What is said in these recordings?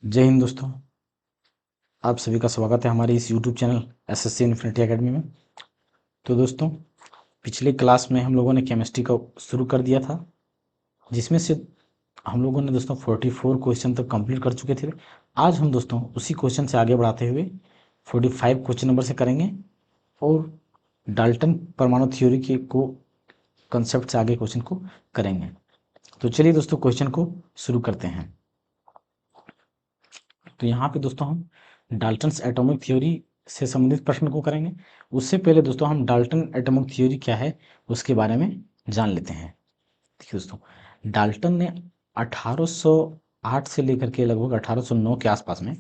जय हिंद दोस्तों। आप सभी का स्वागत है हमारे इस YouTube channel SSC infinity academy में। तो दोस्तों, पिछले क्लास में हम लोगों ने केमिस्ट्री का शुरू कर दिया था, जिसमें से हम लोगों ने दोस्तों 44 क्वेश्चन तक कंप्लीट कर चुके थे। आज हम दोस्तों उसी क्वेश्चन से आगे बढ़ाते हुए 45 क्वेश्चन नंबर से करेंगे और डाल्टन परमाणु थ्योरी के को कंसेप्ट से आगे क्वेश्चन को करेंगे। तो चलिए दोस्तों, क्वेश्चन को शुरू करते हैं। तो यहाँ पे दोस्तों हम डाल्टन्स एटॉमिक थ्योरी से संबंधित प्रश्न को करेंगे। उससे पहले दोस्तों हम डाल्टन एटॉमिक थ्योरी क्या है उसके बारे में जान लेते हैं। देखिए दोस्तों, डाल्टन ने 1808 से लेकर के लगभग 1809 के आसपास में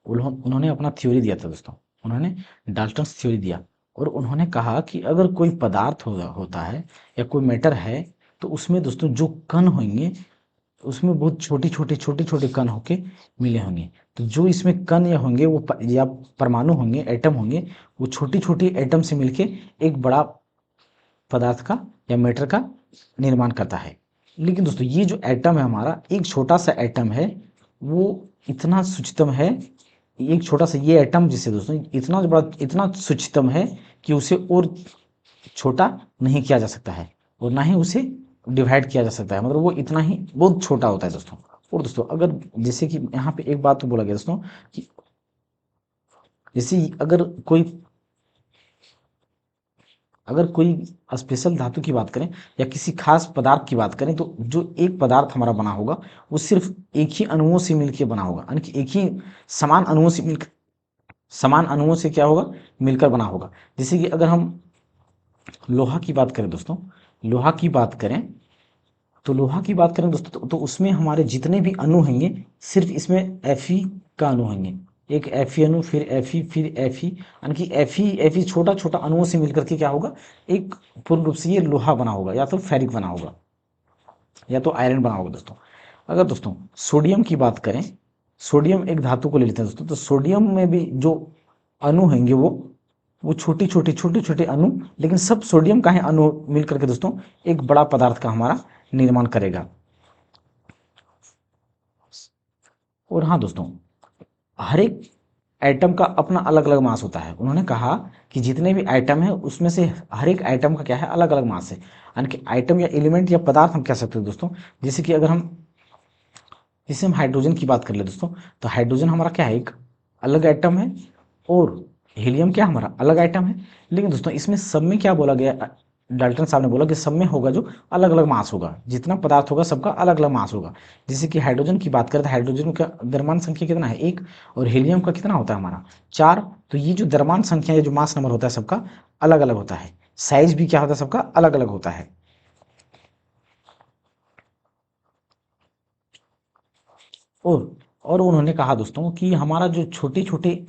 उन्होंने अपना थ्योरी दिया था दोस्तों। उन्होंने डाल्टन्स थ्योरी दिया और उन्होंने कहा कि अगर कोई पदार्थ होता है या कोई मैटर है, तो उसमें दोस्तों जो कण होंगे उसमें बहुत छोटे छोटे कण होके मिले होंगे। तो जो इसमें कण या होंगे वो या परमाणु होंगे, एटम होंगे, वो छोटी छोटी एटम से मिलके एक बड़ा पदार्थ का या मैटर का निर्माण करता है। लेकिन दोस्तों, ये जो एटम है हमारा, एक छोटा सा एटम है, वो इतना सूक्ष्म है। एक छोटा सा ये एटम जिसे दोस्तों इतना बड़ा, इतना सूक्ष्म है कि उसे और छोटा नहीं किया जा सकता है और ना ही उसे डिवाइड किया जा सकता है। मतलब वो इतना ही बहुत छोटा होता है दोस्तों। और दोस्तों, अगर जैसे कि यहाँ पे एक बात तो बोला गया दोस्तों कि जैसे अगर कोई स्पेशल धातु की बात करें या किसी खास पदार्थ की बात करें, तो जो एक पदार्थ हमारा बना होगा वो सिर्फ एक ही अणुओं से मिलकर बना होगा, यानी कि एक ही समान अणुओं से क्या होगा, मिलकर बना होगा। जैसे कि अगर हम लोहा की बात करें दोस्तों, लोहा की बात करें दोस्तों, तो उसमें हमारे जितने भी अणु होंगे, सिर्फ इसमें Fe का अणु होंगे। एक Fe अणु, फिर Fe, फिर Fe, यानी कि Fe छोटा छोटा अणुओं से मिलकर के क्या होगा, एक पूर्ण रूप से ये लोहा बना होगा, या तो फेरिक बना होगा या तो आयरन बना होगा दोस्तों। अगर दोस्तों सोडियम की बात करें, सोडियम एक धातु को ले लेते हैं दोस्तों, तो सोडियम में भी जो अणु होंगे वो छोटे छोटे अणु, लेकिन सब सोडियम का है अणु मिल करके दोस्तों एक बड़ा पदार्थ का हमारा निर्माण करेगा। और हाँ दोस्तों, हर एक एटम का अपना अलग अलग मास होता है। उन्होंने कहा कि जितने भी एटम है उसमें से हर एक एटम का क्या है, अलग अलग मास है। यानी कि एटम या एलिमेंट या पदार्थ हम कह सकते हैं दोस्तों। जैसे कि अगर हम हाइड्रोजन की बात कर ले दोस्तों, तो हाइड्रोजन हमारा क्या है, एक अलग एटम है, और हीलियम क्या हमारा अलग एटम है। लेकिन दोस्तों इसमें सब में क्या बोला गया, डाल्टन साहब ने बोला कि सब में होगा जो अलग अलग मास होगा, जितना पदार्थ होगा सबका अलग अलग मास होगा। जैसे कि हाइड्रोजन की बात करें तो हाइड्रोजन का द्रव्यमान संख्या कितना है, 1, और हीलियम का कितना होता है हमारा, 4। तो ये जो द्रव्यमान संख्या या जो मास नंबर होता है सबका अलग अलग होता है। साइज भी क्या होता है, सबका अलग अलग होता है। और उन्होंने कहा दोस्तों कि हमारा जो छोटे छोटे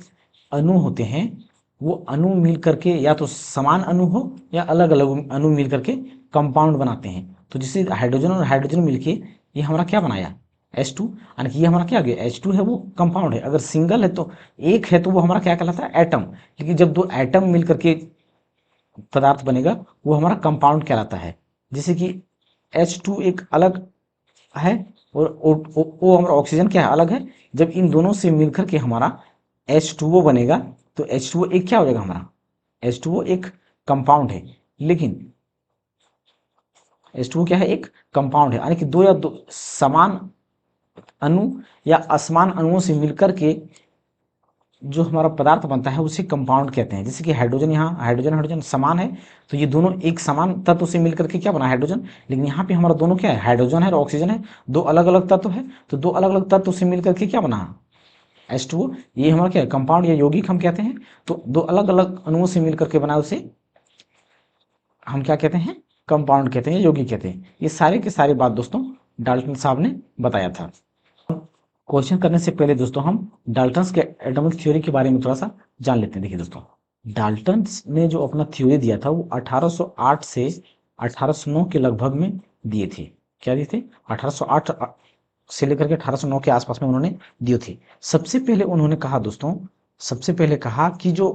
अणु होते हैं, वो अणु मिल करके या तो समान अणु हो या अलग अलग अणु मिल करके कंपाउंड बनाते हैं। तो जैसे हाइड्रोजन और हाइड्रोजन मिलके ये हमारा क्या बनाया, H2, यानी कि ये हमारा क्या आ गया, H2 है वो कंपाउंड है। अगर सिंगल है तो एक है तो वो हमारा क्या कहलाता है, एटम। लेकिन जब दो एटम मिल करके पदार्थ बनेगा वो हमारा कंपाउंड कहलाता है। जैसे कि H2 एक अलग है और ओ हमारा ऑक्सीजन क्या है, अलग है। जब इन दोनों से मिलकर के हमारा H2O बनेगा, तो H2O एक क्या हो जाएगा हमारा, H2O एक कंपाउंड है। लेकिन H2O क्या है, एक कंपाउंड है, यानी कि दो समान अणु या असमान अणुओं से मिलकर के जो हमारा पदार्थ बनता है उसे कंपाउंड कहते हैं। जैसे कि हाइड्रोजन, यहाँ हाइड्रोजन हाइड्रोजन समान है, तो ये दोनों एक समान तत्व से मिलकर के क्या बना, हाइड्रोजन। लेकिन यहाँ पे हमारा दोनों क्या है, हाइड्रोजन है और ऑक्सीजन है, दो अलग अलग तत्व है। तो दो अलग अलग तत्व से मिलकर के क्या बना, H2O। ये हमारा क्या है, कंपाउंड या यौगिक हम कहते हैं। तो दो अलग अलग अणुओं से मिलकर के बना उसे हम क्या कहते हैं, कंपाउंड कहते हैं, यौगिक कहते हैं। ये सारे के सारे बात दोस्तों डाल्टन साहब ने बताया था। क्वेश्चन करने से पहले दोस्तों हम डाल्टन्स के एटॉमिक थ्योरी के बारे में थोड़ा सा जान लेते हैं। देखिए दोस्तों, डाल्टन्स ने जो अपना थ्योरी दिया था वो 1808 से 1809 के लगभग में दिए थे। क्या दिए थे, 1808 से लेकर के 1809 के आसपास में उन्होंने दिए थे। सबसे पहले उन्होंने कहा दोस्तों, सबसे पहले कहा कि जो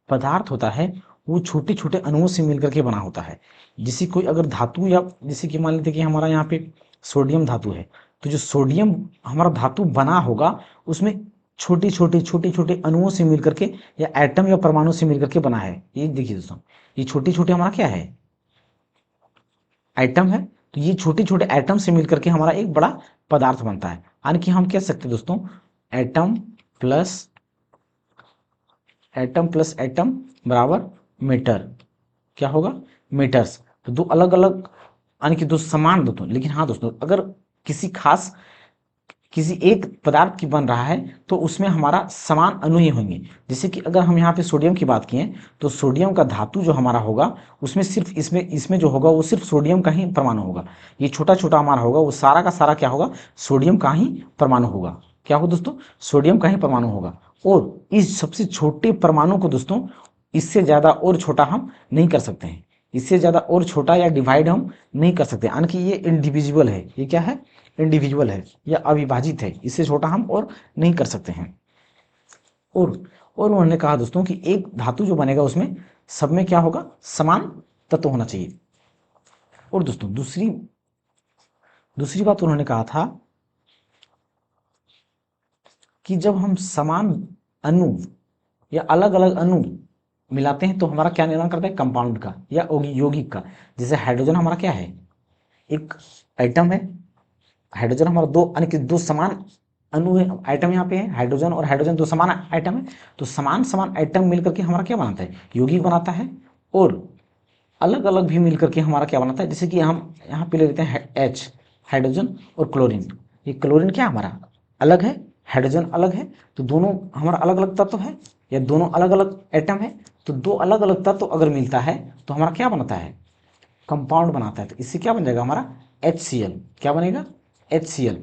पदार्थ होता है वो छोटे छोटे अणुओं से मिलकर के बना होता है। जैसे कोई अगर धातु, या जैसे कि मान लेते कि हमारा यहाँ पे सोडियम धातु है, तो जो सोडियम हमारा धातु बना होगा उसमें छोटे छोटे अणुओं से मिलकर के या एटम या परमाणु से मिलकर के बना है। ये देखिए दोस्तों, ये छोटे छोटे हमारा क्या है, एटम है। तो ये छोटे छोटे एटम से मिलकर के हमारा एक बड़ा पदार्थ बनता है। यानी कि हम कह सकते हैं दोस्तों, एटम प्लस एटम बराबर मीटर, क्या होगा, मीटर्स। तो दो अलग अलग, यानी कि दो समान दोस्तों। लेकिन हाँ दोस्तों, अगर किसी एक पदार्थ की बन रहा है तो उसमें हमारा समान अणु ही होंगे। जैसे कि अगर हम यहाँ पे सोडियम की बात किए तो सोडियम का धातु जो हमारा होगा उसमें सिर्फ इसमें जो होगा वो सिर्फ सोडियम का ही परमाणु होगा। ये छोटा छोटा हमारा होगा वो सारा का सारा क्या होगा, सोडियम का ही परमाणु होगा। क्या होगा दोस्तों, सोडियम का ही परमाणु होगा। और इस सबसे छोटे परमाणु को दोस्तों इससे ज़्यादा और छोटा हम नहीं कर सकते हैं, इससे ज़्यादा और छोटा या डिवाइड हम नहीं कर सकते। यानी कि ये इंडिविजुअल है, ये क्या है, इंडिविजुअल है या अविभाजित है, इससे छोटा हम और नहीं कर सकते हैं। और उन्होंने कहा दोस्तों कि एक धातु जो बनेगा उसमें सब में क्या होगा, समान तत्व होना चाहिए। और दोस्तों दूसरी बात उन्होंने कहा था कि जब हम समान अणु या अलग अलग अणु मिलाते हैं तो हमारा क्या निर्माण करता है, कंपाउंड का या यौगिक का। जैसे हाइड्रोजन हमारा क्या है, एक एटम है। हाइड्रोजन हमारा दो, यानी कि दो समान अणु है, एटम यहाँ पे है, हाइड्रोजन और हाइड्रोजन दो समान एटम है। तो समान समान एटम मिलकर के हमारा क्या बनाता है, यौगिक बनाता है। और अलग अलग भी मिलकर के हमारा क्या बनाता है, जैसे कि हम यहाँ पे ले लेते हैं एच, हाइड्रोजन और क्लोरीन। ये क्लोरीन क्या हमारा अलग है, हाइड्रोजन अलग है, तो दोनों हमारा अलग अलग तत्व है या दोनों अलग अलग एटम है। तो दो अलग अलग तत्व अगर मिलता है तो हमारा क्या बनता है, कंपाउंड बनाता है। तो इससे क्या बन जाएगा हमारा HCl, क्या बनेगा, HCl।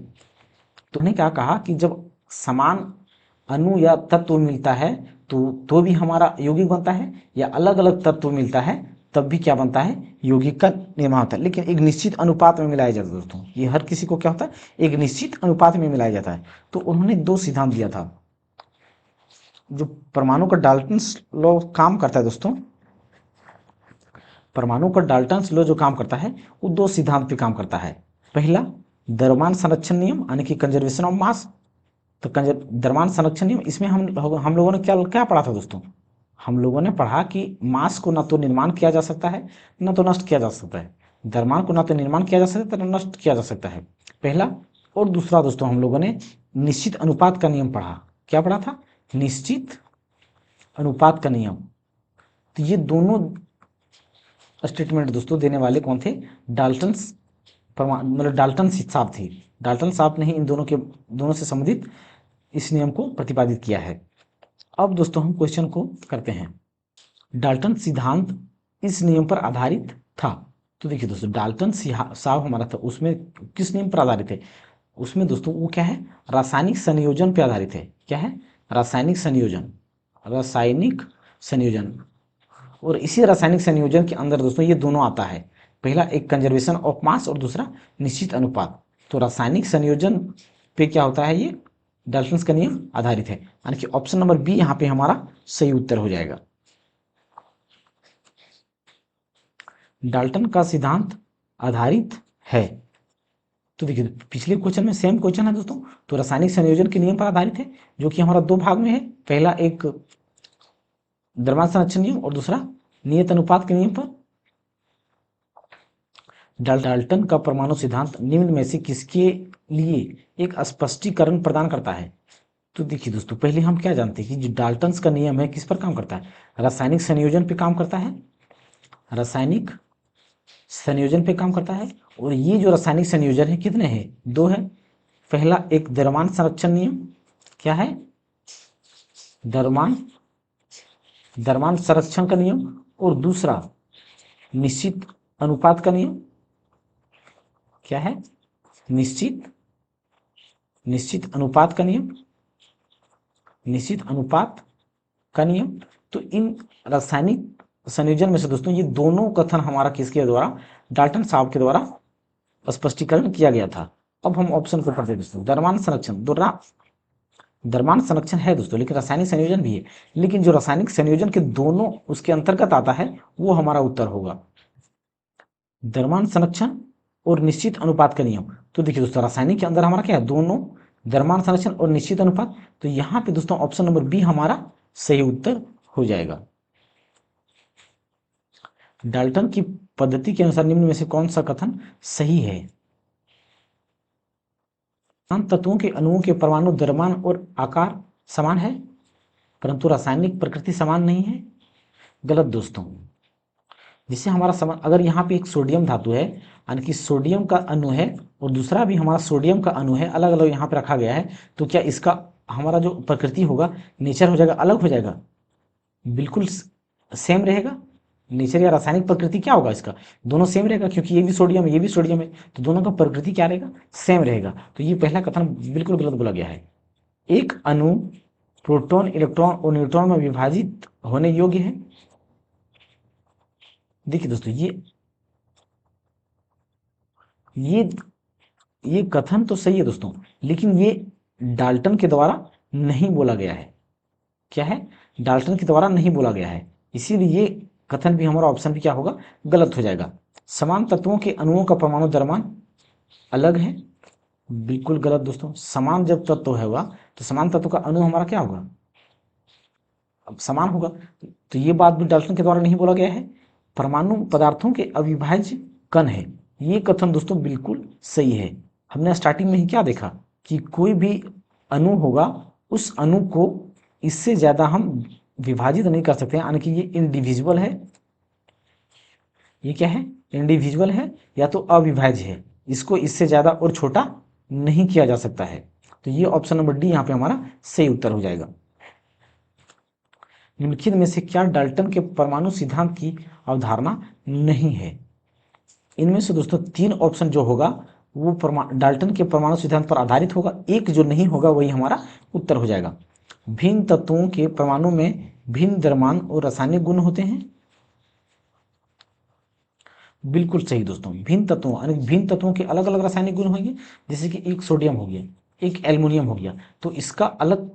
तो उन्हें क्या कहा कि जब समान अणु या तत्व मिलता है तो भी हमारा यौगिक बनता है, या अलग अलग तत्व मिलता है तब भी क्या बनता है, यौगिक का निर्माण होता है। लेकिन एक निश्चित अनुपात में मिलाया जाता है दोस्तों, ये हर किसी को क्या होता है, एक निश्चित अनुपात में मिलाया जाता है। तो उन्होंने दो सिद्धांत दिया था। जो परमाणु का डाल्टन्स लॉ काम करता है दोस्तों, परमाणु का डाल्टन्स लॉ जो काम करता है वो दो सिद्धांत पे काम करता है। पहला द्रव्यमान संरक्षण नियम, यानी कि कंजर्वेशन ऑफ मास। तो द्रव्यमान संरक्षण नियम, इसमें हम लोगों ने क्या क्या पढ़ा था दोस्तों, हम लोगों ने पढ़ा कि मास को ना तो निर्माण किया जा सकता है ना तो नष्ट किया जा सकता है। द्रव्यमान को ना तो निर्माण किया जा सकता है ना नष्ट किया जा सकता है, पहला। और दूसरा दोस्तों हम लोगों ने निश्चित अनुपात का नियम पढ़ा। क्या पढ़ा था, निश्चित अनुपात का नियम। तो ये दोनों स्टेटमेंट दोस्तों देने वाले कौन थे, डाल्टन्स, मतलब डाल्टन साहब थे। डाल्टन साहब ने ही इन दोनों से संबंधित इस नियम को प्रतिपादित किया है। अब दोस्तों हम क्वेश्चन को करते हैं। डाल्टन सिद्धांत इस नियम पर आधारित था। तो देखिए दोस्तों, डाल्टन साहब हमारा था, उसमें किस नियम पर आधारित है, उसमें दोस्तों वो क्या है, रासायनिक संयोजन पर आधारित है। क्या है, रासायनिक संयोजन, रासायनिक संयोजन। और इसी रासायनिक संयोजन के अंदर दोस्तों ये दोनों आता है, पहला एक कंजर्वेशन ऑफ मास और दूसरा निश्चित अनुपात। तो रासायनिक संयोजन पे क्या होता है, ये डाल्टन्स का नियम आधारित है। यानी कि ऑप्शन नंबर बी यहाँ पे हमारा सही उत्तर हो जाएगा। डाल्टन का सिद्धांत आधारित है। तो देखिए पिछले क्वेश्चन में सेम क्वेश्चन है दोस्तों। तो रासायनिक संयोजन के नियम पर आधारित है, जो कि हमारा दो भाग में है, पहला एक द्रव्यमान संरक्षण नियम और दूसरा नियत अनुपात के नियम पर। डाल्टन का परमाणु सिद्धांत निम्न में से किसके लिए एक स्पष्टीकरण प्रदान करता है। तो देखिए दोस्तों, पहले हम क्या जानते हैं कि जो डाल्टन्स का नियम है किस पर काम करता है, रासायनिक संयोजन पे काम करता है, रासायनिक संयोजन पे काम करता है। और ये जो रासायनिक संयोजन है कितने हैं, दो है। पहला एक द्रव्यमान संरक्षण नियम, क्या है, द्रव्यमान संरक्षण का नियम, और दूसरा निश्चित अनुपात का नियम। क्या है, निश्चित अनुपात का नियम, निश्चित अनुपात का नियम। तो इन रासायनिक संयोजन में से दोस्तों ये दोनों कथन हमारा किसके द्वारा, डाल्टन साहब के द्वारा स्पष्टीकरण किया गया था। अब हम ऑप्शन को पढ़ते हैं दोस्तों। द्रव्यमान संरक्षण, द्रव्यमान संरक्षण है दोस्तों, लेकिन रासायनिक संयोजन भी है। लेकिन जो रासायनिक संयोजन के दोनों उसके अंतर्गत आता है वो हमारा उत्तर होगा। द्रव्यमान संरक्षण और निश्चित अनुपात का नियम। तो देखिए दोस्तों, रासायनिक के अंदर हमारा क्या है, दोनों द्रव्यमान संरक्षण और निश्चित अनुपात। तो यहाँ पे दोस्तों ऑप्शन नंबर बी हमारा सही उत्तर हो जाएगा। डाल्टन की पद्धति के अनुसार निम्न में से कौन सा कथन सही है? समान तत्वों के अणुओं के परमाणु द्रव्यमान और आकार समान है, परंतु रासायनिक प्रकृति समान नहीं है। गलत दोस्तों। जिससे हमारा समान, अगर यहाँ पे एक सोडियम धातु है, यानी कि सोडियम का अणु है और दूसरा भी हमारा सोडियम का अणु है, अलग अलग यहाँ पे रखा गया है, तो क्या इसका हमारा जो प्रकृति होगा, नेचर हो जाएगा, अलग हो जाएगा? बिल्कुल सेम रहेगा। नेचर या रासायनिक प्रकृति क्या होगा इसका, दोनों सेम रहेगा, क्योंकि ये भी सोडियम है ये भी सोडियम है, तो दोनों का प्रकृति क्या रहेगा, सेम रहेगा। तो ये पहला कथन बिल्कुल गलत बोला गया है। एक अणु प्रोटॉन, इलेक्ट्रॉन और न्यूट्रॉन में विभाजित होने योग्य है। देखिए दोस्तों, ये कथन तो सही है दोस्तों, लेकिन ये डाल्टन के द्वारा नहीं बोला गया है। क्या है, डाल्टन के द्वारा नहीं बोला गया है, इसीलिए ये कथन भी हमारा ऑप्शन भी क्या होगा, गलत हो जाएगा। समान तत्वों के अणुओं का परमाणु द्रव्यमान अलग है, बिल्कुल गलत दोस्तों। समान जब तत्व होगा तो समान तत्व का अणु हमारा क्या होगा, अब समान होगा। तो ये बात भी डाल्टन के द्वारा नहीं बोला गया है। परमाणु पदार्थों के अविभाज्य कण है, ये कथन दोस्तों बिल्कुल सही है। हमने स्टार्टिंग में ही क्या देखा कि कोई भी अणु होगा, उस अणु को इससे ज्यादा हम विभाजित नहीं कर सकते, यानी कि ये इंडिविजुअल है। ये क्या है, इंडिविजुअल है या तो अविभाज्य है, इसको इससे ज्यादा और छोटा नहीं किया जा सकता है। तो ये ऑप्शन नंबर डी यहाँ पे हमारा सही उत्तर हो जाएगा। निम्नलिखित में से क्या डाल्टन के परमाणु सिद्धांत की अवधारणा नहीं है? इनमें से दोस्तों तीन ऑप्शन जो होगा वो डाल्टन के परमाणु सिद्धांत पर आधारित होगा, एक जो नहीं होगा वही हमारा उत्तर हो जाएगा। भिन्न तत्वों के परमाणु में भिन्न द्रव्यमान और रासायनिक गुण होते हैं, बिल्कुल सही दोस्तों। भिन्न तत्वों के अलग अलग रासायनिक गुण होंगे, जैसे कि एक सोडियम हो गया, एक एल्युमिनियम हो गया, तो इसका अलग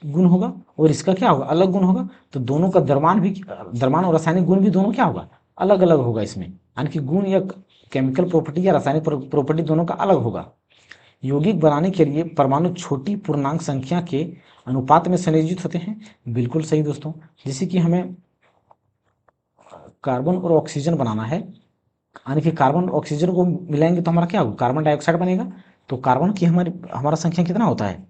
गुण होगा और इसका क्या होगा, अलग गुण होगा। तो दोनों का द्रव्यमान और रासायनिक गुण भी दोनों क्या होगा, अलग अलग होगा इसमें, यानी कि गुण या केमिकल प्रॉपर्टी या रासायनिक प्रॉपर्टी दोनों का अलग होगा। यौगिक बनाने के लिए परमाणु छोटी पूर्णांक संख्या के अनुपात में संयोजित होते हैं, बिल्कुल सही दोस्तों। जैसे कि हमें कार्बन और ऑक्सीजन बनाना है, यानी कि कार्बन और ऑक्सीजन को मिलाएंगे तो हमारा क्या होगा, कार्बन डाइऑक्साइड बनेगा। तो कार्बन की हमारा संख्या कितना होता है,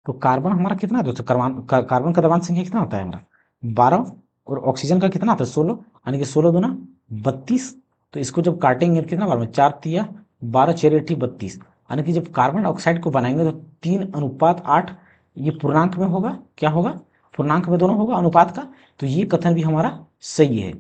तो कार्बन हमारा कितना है दोस्तों, कार्बन का द्रव्यमान संख्या कितना होता है हमारा, 12, और ऑक्सीजन का कितना आता है, 16, यानी कि 16 दूना 32। तो इसको जब काटेंगे कितना बार में, 4 तिया 12, 4 8 32, यानी कि जब कार्बन डाइऑक्साइड को बनाएंगे तो 3:8 ये पूर्णांक में होगा, क्या होगा, पूर्णांक में दोनों होगा अनुपात का। तो ये कथन भी हमारा सही है।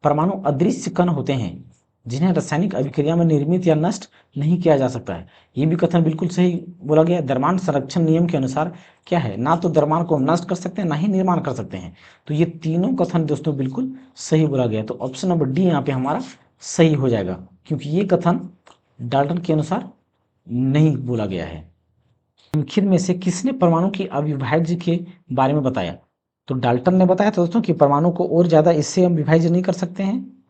परमाणु अदृश्य कण होते हैं जिन्हें रासायनिक अभिक्रिया में निर्मित या नष्ट नहीं किया जा सकता है, ये भी कथन बिल्कुल सही बोला गया। द्रव्यमान संरक्षण नियम के अनुसार क्या है, ना तो द्रव्यमान को नष्ट कर सकते हैं ना ही निर्माण कर सकते हैं। तो ये तीनों कथन दोस्तों बिल्कुल सही बोला गया। तो ऑप्शन नंबर डी यहाँ पे हमारा सही हो जाएगा, क्योंकि ये कथन डाल्टन के अनुसार नहीं बोला गया है। निम्नलिखित में से किसने परमाणु की अविभाज्य के बारे में बताया? तो डाल्टन ने बताया था दोस्तों कि परमाणु को और ज्यादा इससे हम विभाज्य नहीं कर सकते हैं।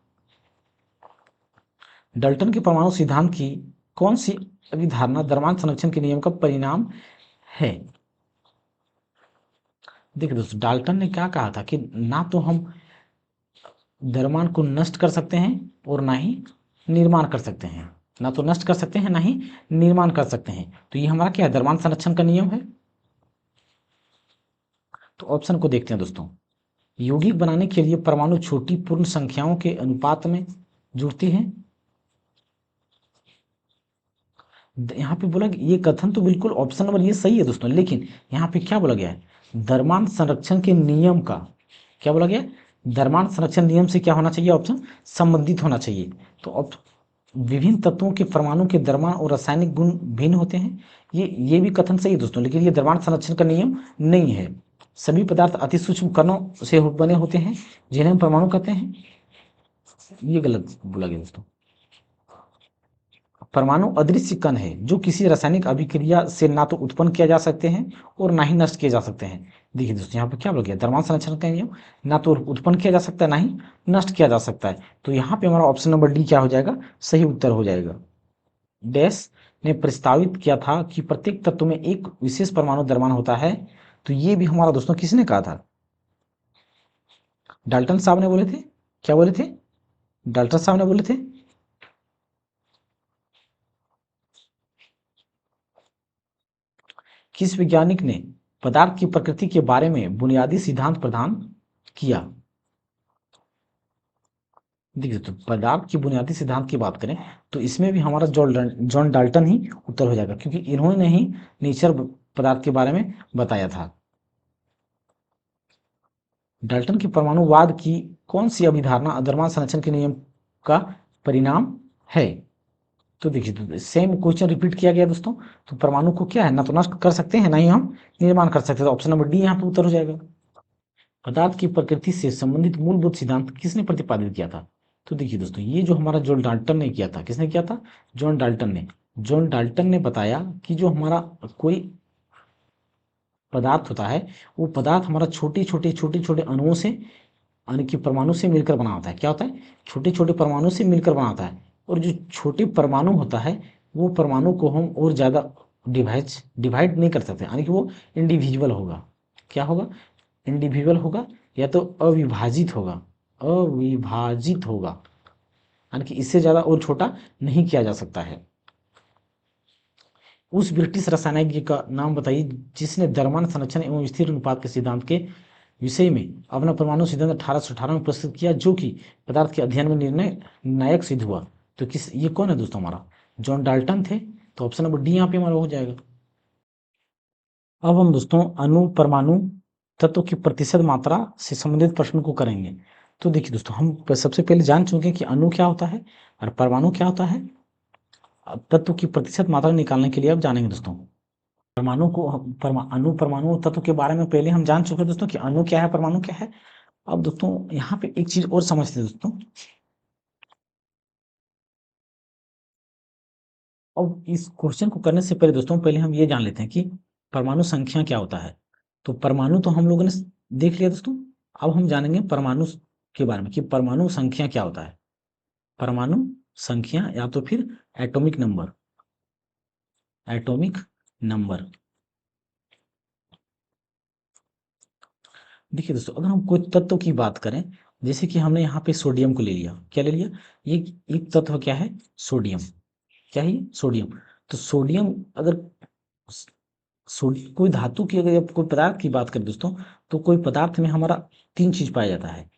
डाल्टन के परमाणु सिद्धांत की कौन सी अभिधारणा द्रव्यमान संरक्षण के नियम का परिणाम है? देखिए दोस्तों, डाल्टन ने क्या कहा था कि ना तो हम द्रव्यमान को नष्ट कर सकते हैं और ना ही निर्माण कर सकते हैं, ना तो नष्ट कर सकते हैं ना ही निर्माण कर सकते हैं। तो ये हमारा क्या है, द्रव्यमान संरक्षण का नियम है। तो ऑप्शन को देखते हैं दोस्तों। यौगिक बनाने के लिए परमाणु छोटी पूर्ण संख्याओं के अनुपात में जुड़ती हैं। यहाँ पे बोला ये कथन तो बिल्कुल ऑप्शन नंबर ये सही है दोस्तों, लेकिन यहाँ पे क्या बोला गया है, द्रव्यमान संरक्षण के नियम का क्या बोला गया, द्रव्यमान संरक्षण नियम से क्या होना चाहिए, ऑप्शन संबंधित होना चाहिए। तो विभिन्न तत्वों के परमाणु के द्रव्यमान और रासायनिक गुण भिन्न होते हैं, ये भी कथन सही है दोस्तों, लेकिन ये द्रव्यमान संरक्षण का नियम नहीं है। सभी पदार्थ अति सूक्ष्म कणों से बने होते हैं जिन्हें हम परमाणु कहते हैं, ये गलत बोला गया दोस्तों। परमाणु अदृश्य कण है जो किसी रासायनिक अभिक्रिया से ना तो उत्पन्न किया जा सकते हैं और ना ही नष्ट किए जा सकते हैं, देखिए दोस्तों यहाँ पे क्या बोल गया, द्रव्यमान संरक्षण का नियम ना तो उत्पन्न किया जा सकता है ना ही नष्ट किया जा सकता है। तो यहाँ पे हमारा ऑप्शन नंबर डी क्या हो जाएगा, सही उत्तर हो जाएगा। डैश ने प्रस्तावित किया था कि प्रत्येक तत्व में एक विशेष परमाणु द्रव्यमान होता है। तो ये भी हमारा दोस्तों किसने कहा था, डाल्टन साहब ने बोले थे। क्या बोले थे, डाल्टन साहब ने बोले थे। किस वैज्ञानिक ने पदार्थ की प्रकृति के बारे में बुनियादी सिद्धांत प्रदान किया। देखिए तो पदार्थ की बुनियादी सिद्धांत की बात करें तो इसमें भी हमारा जॉन डाल्टन ही उत्तर हो जाएगा, क्योंकि इन्होंने ही नेचर पदार्थ के बारे में बताया था। डाल्टन की परमाणुवाद की कौन सी अभिधारणा द्रव्यमान संरक्षण के नियम का परिणाम है। तो देखिए तो सेम क्वेश्चन रिपीट किया गया दोस्तों। तो परमाणु को क्या है, ना तो नष्ट कर सकते हैं ना ही हम निर्माण कर सकते हैं। तो ऑप्शन नंबर डी यहाँ पे उत्तर हो जाएगा। पदार्थ की प्रकृति से संबंधित मूलभूत सिद्धांत किसने प्रतिपादित किया था। तो देखिए दोस्तों ये जो हमारा जॉन डाल्टन ने किया था, किसने किया था, जॉन डाल्टन ने। जॉन डाल्टन ने बताया कि जो हमारा कोई पदार्थ होता है वो पदार्थ हमारा छोटे छोटे अणुओं से यानी कि परमाणु से मिलकर बना होता है। क्या होता है, छोटे छोटे परमाणु से मिलकर बना होता है। और जो छोटे परमाणु होता है वो परमाणु को हम और ज़्यादा डिवाइड नहीं कर सकते, यानी कि वो इंडिविजुअल होगा। क्या होगा, इंडिविजुअल होगा या तो अविभाजित होगा, अविभाजित होगा, यानी कि इससे ज़्यादा और छोटा नहीं किया जा सकता है। उस ब्रिटिश रसायनज्ञ का नाम बताइए जिसने द्रव्यमान संरक्षण एवं स्थिर अनुपात के सिद्धांत के विषय में अपना परमाणु सिद्धांत 1818 में प्रस्तुत किया, जो कि पदार्थ के अध्ययन में निर्णायक सिद्ध हुआ। तो ये कौन है दोस्तों, हमारा जॉन डाल्टन थे। तो ऑप्शन नंबर डी यहाँ पे हमारा हो जाएगा। अब हम दोस्तों अणु परमाणु तत्व की प्रतिशत मात्रा से संबंधित प्रश्न को करेंगे। तो देखिए दोस्तों हम सबसे पहले जान चुके हैं कि अणु क्या होता है और परमाणु क्या होता है। अब तत्व की प्रतिशत मात्रा निकालने के लिए अब जानेंगे दोस्तों। परमाणु को अणु परमाणु तत्व के बारे में पहले हम जान चुके हैं दोस्तों कि अणु क्या है परमाणु क्या है। अब दोस्तों यहाँ पे एक चीज और समझते हैं दोस्तों। अब इस क्वेश्चन को करने से पहले दोस्तों पहले हम ये जान लेते हैं कि परमाणु संख्या क्या होता है। तो परमाणु तो हम लोगों ने देख लिया दोस्तों। अब हम जानेंगे परमाणु के बारे में कि परमाणु संख्या क्या होता है। परमाणु संख्या या तो फिर एटॉमिक नंबर, एटॉमिक नंबर। देखिए दोस्तों अगर हम कोई तत्व की बात करें, जैसे कि हमने यहाँ पे सोडियम को ले लिया, क्या ले लिया, ये एक तत्व क्या है, सोडियम। क्या है, सोडियम। तो सोडियम अगर कोई धातु की अगर कोई पदार्थ की बात करें दोस्तों, तो कोई पदार्थ में हमारा तीन चीज पाया जाता है।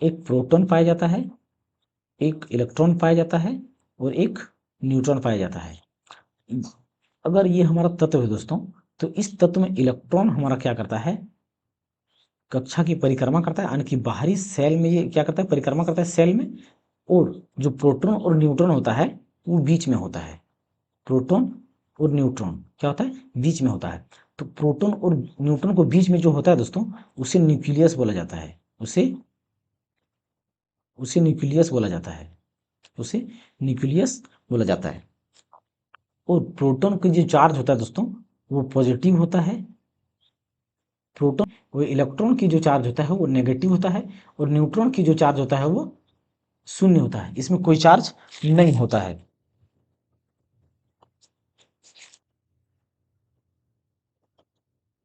एक प्रोटॉन पाया जाता है, एक इलेक्ट्रॉन पाया जाता है और एक न्यूट्रॉन पाया जाता है। अगर ये हमारा तत्व है दोस्तों, तो इस तत्व में इलेक्ट्रॉन हमारा क्या करता है, कक्षा की परिक्रमा करता है, यानी कि बाहरी सेल में ये क्या करता है, परिक्रमा करता है सेल में। और जो प्रोटॉन और न्यूट्रॉन होता है वो बीच में होता है। प्रोटॉन और न्यूट्रॉन क्या होता है, बीच में होता है। तो प्रोटॉन और न्यूट्रॉन को बीच में जो होता है दोस्तों उसे न्यूक्लियस बोला जाता है। उसे उसे न्यूक्लियस बोला जाता है, उसे न्यूक्लियस बोला जाता है। और प्रोटॉन का जो चार्ज होता है दोस्तों वो पॉजिटिव होता है। प्रोटॉन और इलेक्ट्रॉन की जो चार्ज होता है वो नेगेटिव होता है। और न्यूट्रॉन की जो चार्ज होता है वो शून्य होता है, इसमें कोई चार्ज नहीं होता है।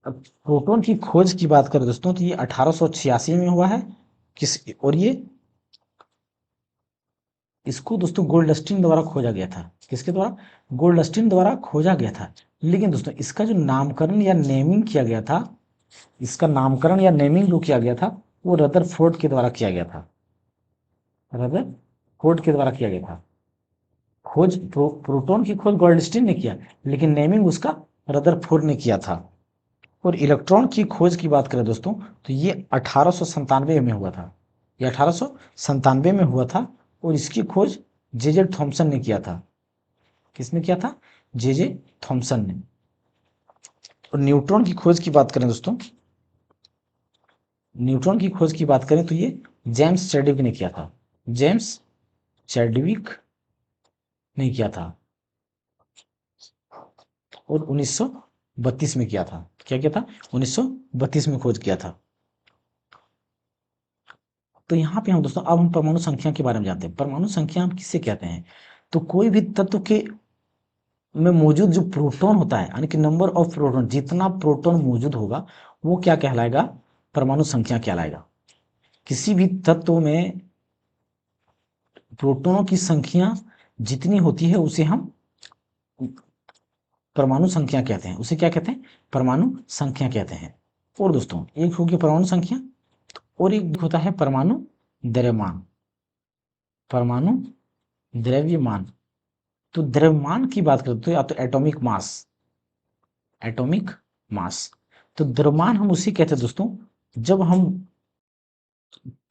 अब प्रोटॉन की खोज की बात करें दोस्तों तो ये 1886 में हुआ है। किस, और ये इसको दोस्तों गोल्डस्टीन द्वारा खोजा गया था। किसके द्वारा, गोल्डस्टीन द्वारा खोजा गया था। लेकिन दोस्तों इसका जो नामकरण या नेमिंग किया गया था, इसका नामकरण या नेमिंग जो किया गया था वो रदरफोर्ड के द्वारा किया गया था। रदरफोर्ड के द्वारा किया गया था। खोज प्रोटॉन की खोज गोल्डस्टीन ने किया, लेकिन नेमिंग उसका रदरफोर्ड ने किया था। और इलेक्ट्रॉन की खोज की बात करें दोस्तों तो ये 1897 में हुआ था। ये 1897 में हुआ था और इसकी खोज जे थॉमसन ने किया था। किसने किया था, जे थॉमसन ने। और न्यूट्रॉन की खोज की बात करें दोस्तों, न्यूट्रॉन की खोज की बात करें तो ये जेम्स चैडविक ने किया था। जेम्स चैडविक ने किया था और 1932 में किया था। क्या किया था, 1932 में खोज किया था। तो यहाँ पे हम दोस्तों अब हम परमाणु संख्या के बारे में जानते हैं। परमाणु संख्या हम किससे कहते हैं, तो कोई भी तत्व के में मौजूद जो प्रोटॉन होता है, यानी कि नंबर ऑफ प्रोटॉन, जितना प्रोटॉन मौजूद होगा वो क्या कहलाएगा, परमाणु संख्या कहलाएगा। किसी भी तत्व में प्रोटॉनों की संख्या जितनी होती है उसे हम परमाणु संख्या कहते हैं। उसे क्या कहते हैं, परमाणु संख्या कहते हैं। और दोस्तों एक होगी परमाणु संख्या और एक होता है परमाणु द्रव्यमान। परमाणु द्रव्यमान, तो द्रव्यमान की बात करते तो या तो एटॉमिक मास, एटॉमिक मास। तो द्रव्यमान हम उसे कहते हैं दोस्तों जब हम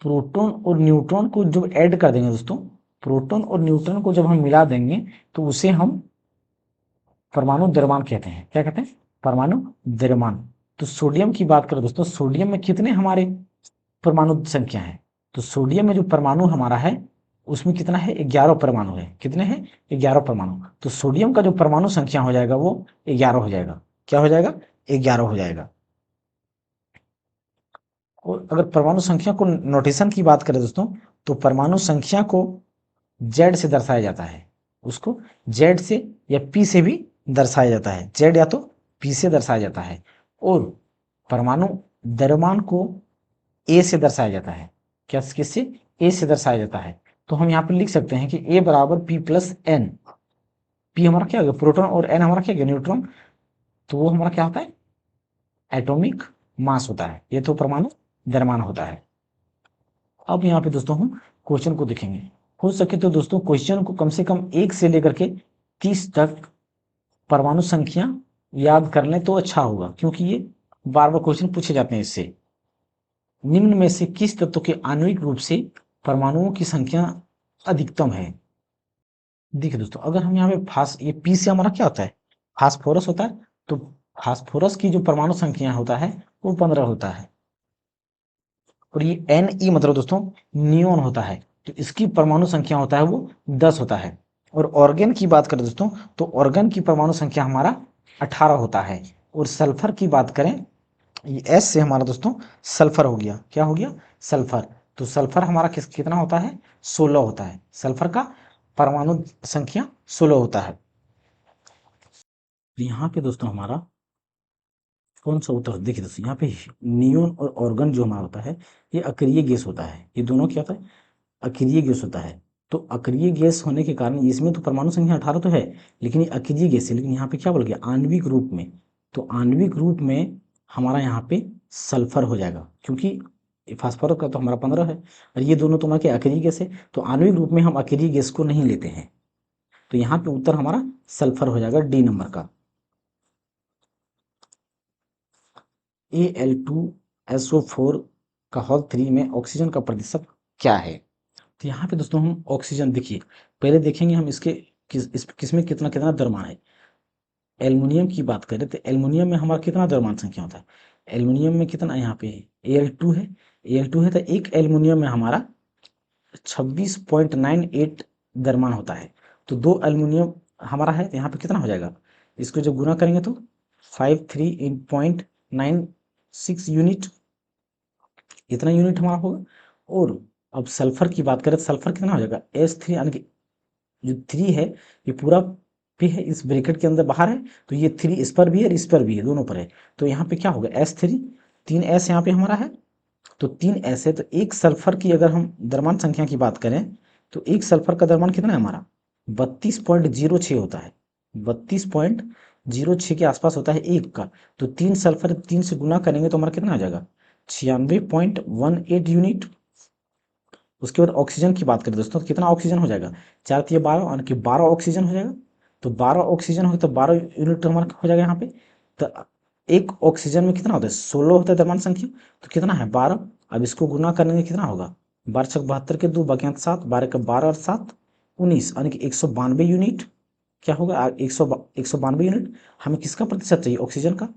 प्रोटॉन और न्यूट्रॉन को जब ऐड कर देंगे दोस्तों, प्रोटॉन और न्यूट्रॉन को जब हम मिला देंगे तो उसे हम परमाणु द्रव्यमान कहते हैं। क्या कहते हैं, परमाणु द्रव्यमान। तो सोडियम की बात करें दोस्तों, सोडियम में कितने हमारे परमाणु संख्या है, तो सोडियम में जो परमाणु हमारा है उसमें कितना है, 11 परमाणु है। कितने हैं, 11 परमाणु। तो सोडियम का जो परमाणु संख्या हो जाएगा वो 11 हो जाएगा। क्या हो जाएगा, 11 हो जाएगा। और अगर परमाणु संख्या को नोटेशन की बात करें दोस्तों, तो परमाणु संख्या को जेड से दर्शाया जाता है। उसको जेड से या पी से भी दर्शाया जाता है, जेड या तो पी से दर्शाया जाता है। और परमाणु द्रव्यमान को ए से दर्शाया जाता है। क्या, किससे, ए से दर्शाया जाता है। तो हम यहाँ पर लिख सकते हैं कि ए बराबर पी प्लस एन। पी हमारा क्या हो गया, प्रोटॉन, और एन हमारा क्या हो गया, न्यूट्रॉन। तो वो हमारा क्या होता है, एटॉमिक मास होता है। ये तो परमाणु द्रव्यमान होता है। अब यहाँ पे दोस्तों हम क्वेश्चन को देखेंगे। हो सके तो दोस्तों क्वेश्चन को कम से कम 1 से लेकर के 30 तक परमाणु संख्या याद कर लें तो अच्छा होगा, क्योंकि ये बार बार क्वेश्चन पूछे जाते हैं इससे। निम्न में से किस तत्व के आणविक रूप से परमाणुओं की संख्या अधिकतम है। देखिए दोस्तों अगर हम यहाँ पे ये पी से हमारा क्या होता है, फास्फोरस होता है। तो फास्फोरस की जो परमाणु संख्या होता है वो 15 होता है। और ये Ne मतलब दोस्तों नियोन होता है, तो इसकी परमाणु संख्या होता है वो 10 होता है। और ऑर्गन की बात करें दोस्तों, तो ऑर्गन की परमाणु संख्या हमारा 18 होता है। और सल्फर की बात करें, ये एस से हमारा दोस्तों सल्फर हो गया। क्या हो गया, सल्फर। तो सल्फर हमारा कितना होता है, 16 होता है। सल्फर का परमाणु संख्या 16 होता है। यहाँ पे दोस्तों हमारा कौन सा उत्तर, देखिए दोस्तों यहाँ पे नियोन और ऑर्गन जो हमारा होता है ये अक्रिय गैस होता है। ये दोनों क्या होता है, अक्रिय गैस होता है। तो अक्रिय गैस होने के कारण इसमें तो परमाणु संख्या 18 तो है, लेकिन ये अक्रिय गैस है। लेकिन यहाँ पे क्या बोल गया, आणविक रूप में। तो आणविक रूप में हमारा यहाँ पे सल्फर हो जाएगा, क्योंकि फास्फोरस का तो हमारा 15 है और ये दोनों तुम्हारे अक्रिय गैस है। तो आणविक रूप में हम अक्रिय गैस को नहीं लेते हैं। तो यहाँ पे उत्तर हमारा सल्फर हो जाएगा, डी नंबर का। Al2SO4 का होल 3 में ऑक्सीजन का प्रतिशत क्या है। तो यहाँ पे दोस्तों हम ऑक्सीजन, देखिए पहले देखेंगे हम इसके किसमें कितना कितना द्रव्यमान है। एल्युमिनियम की बात करें तो एल्युमिनियम में हमारा कितना द्रव्यमान संख्या होता है, एल्युमिनियम में कितना यहाँ पे Al2 है। Al2 है तो एक एल्युमिनियम में हमारा 26.98 द्रव्यमान होता है। तो 2 एल्युमिनियम हमारा है तो यहाँ पे कितना हो जाएगा, इसको जब गुना करेंगे तो 53.96 यूनिट, इतना यूनिट हमारा होगा। और अब सल्फर की बात करें तो सल्फर कितना हो जाएगा, S3, यानी कि जो 3 है ये पूरा पे है, इस ब्रैकेट के अंदर बाहर है। तो ये 3 इस पर भी है और इस पर भी है, दोनों पर है। तो यहाँ पे क्या होगा, S3, 3S यहाँ पे हमारा है। तो 3S है, तो एक सल्फर की अगर हम द्रव्यमान संख्या की बात करें तो एक सल्फर का द्रव्यमान कितना है हमारा, 32.06 होता है। 32.06 के आसपास होता है एक का। तो 3 सल्फर 3 से गुना करेंगे तो हमारा कितना आ जाएगा, 96.18 यूनिट। उसके बाद ऑक्सीजन की बात करें दोस्तों तो कितना ऑक्सीजन हो जाएगा, 4 3 12, यानी कि 12 ऑक्सीजन हो जाएगा। तो 12 ऑक्सीजन हो तो 12 यूनिट हमारा हो जाएगा यहाँ पे। तो एक ऑक्सीजन में कितना होता है, 16 होता है द्रव्यमान संख्या। तो कितना है, 12। अब इसको गुना करेंगे कितना होगा, 12 छक 72 के 2 बाकी 7, 12 का 12 और 7 19, यानी कि 192 यूनिट। क्या होगा, 192 यूनिट। हमें किसका प्रतिशत चाहिए, ऑक्सीजन का।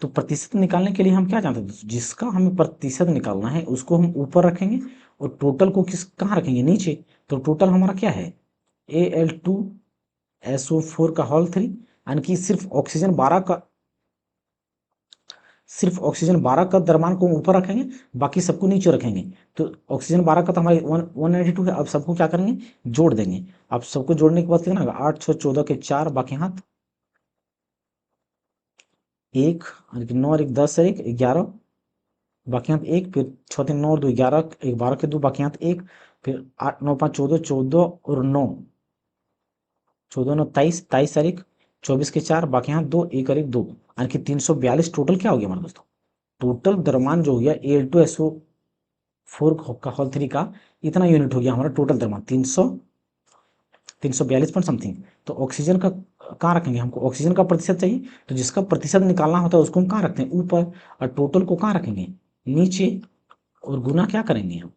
तो प्रतिशत निकालने के लिए हम क्या जानते हैं, जिसका हमें प्रतिशत निकालना है उसको हम ऊपर रखेंगे और टोटल को कहाँ रखेंगे, नीचे। तो टोटल हमारा क्या है, Al2SO4 का होल 3, यानी कि सिर्फ ऑक्सीजन 12 का सिर्फ ऑक्सीजन 12 का द्रव्यमान को ऊपर रखेंगे, बाकी सबको नीचे रखेंगे। तो ऑक्सीजन 12 का तो हमारे 192 है। अब सबको क्या करेंगे, जोड़ देंगे। अब सबको जोड़ने के बाद कितना होगा, 8 6 14 के 4, बाकी हाथ 1, 9 और 1 10 और 1 11, बाकी हाथ 1, फिर 6 3 9 और 2 11, 1 12 के 2, बाकी हाथ 1, फिर 8 9 5 14, 14 और 9, 14 9 23, 23 और 1 24 के 4, बाकी हाथ 2, 1 और 1 2, यानी कि 342 टोटल क्या हो गया हमारे दोस्तों, टोटल द्रव्यमान जो हो गया Al2SO4 का होल 3 का इतना यूनिट हो गया हमारा टोटल द्रव्यमान 342 पॉइंट समथिंग। तो ऑक्सीजन का कहाँ रखेंगे, हमको ऑक्सीजन का प्रतिशत चाहिए, तो जिसका प्रतिशत निकालना होता है उसको हम कहाँ रखते हैं, ऊपर, और टोटल को कहाँ रखेंगे, नीचे, और गुना क्या करेंगे हम,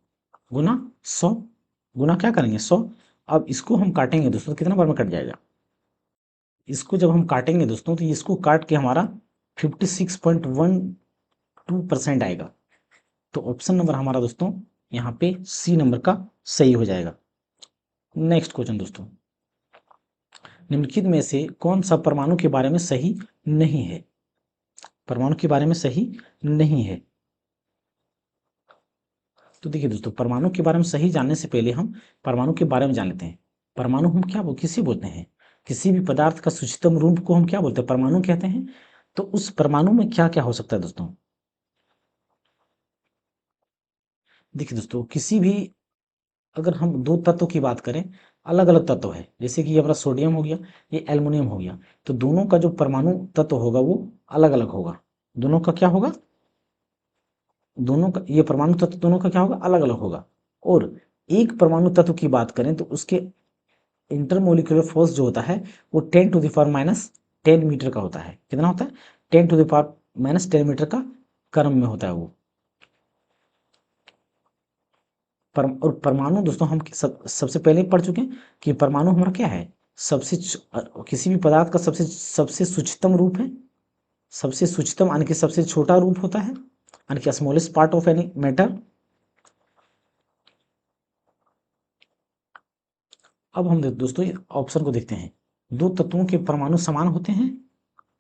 गुना 100, गुना क्या करेंगे 100। अब इसको हम काटेंगे दोस्तों, कितना बार में कट जाएगा, इसको जब हम काटेंगे दोस्तों तो इसको काट के हमारा 56.12% आएगा। तो ऑप्शन नंबर हमारा दोस्तों यहाँ पे सी नंबर का सही हो जाएगा। नेक्स्ट क्वेश्चन दोस्तों, निम्नलिखित में से कौन सा परमाणु के बारे में सही नहीं है, परमाणु के बारे में सही नहीं है। तो देखिए दोस्तों, परमाणु के बारे में सही जानने से पहले हम परमाणु के बारे में जान लेते हैं। परमाणु हम क्या किसी बोलते हैं, किसी भी पदार्थ का सूक्ष्मतम रूप को हम क्या बोलते हैं, परमाणु कहते हैं। तो उस परमाणु में क्या क्या हो सकता है दोस्तों, देखिए दोस्तों, किसी भी, अगर हम दो तत्वों की बात करें, अलग अलग तत्व है, जैसे कि ये हमारा सोडियम हो गया, ये एल्युमिनियम हो गया, तो दोनों का जो परमाणु तत्व होगा वो अलग अलग होगा। दोनों का क्या होगा, दोनों का ये परमाणु तत्व दोनों का क्या होगा, अलग अलग होगा। और एक परमाणु तत्व की बात करें तो उसके इंटरमोलिकुलर फोर्स जो होता है वो 10⁻⁻10 मीटर का होता है। कितना होता है, 10⁻⁻10 मीटर का क्रम में होता है वो। और परमाणु दोस्तों हम सबसे पहले पढ़ चुके हैं कि परमाणु हमारा क्या है, सबसे किसी भी पदार्थ का सबसे सबसे सूक्ष्मतम रूप है, सबसे सूक्ष्मतम यानी कि सबसे छोटा रूप होता है, यानी कि smallest part of any matter. अब हम दोस्तों ऑप्शन को देखते हैं, दो तत्वों के परमाणु समान होते हैं,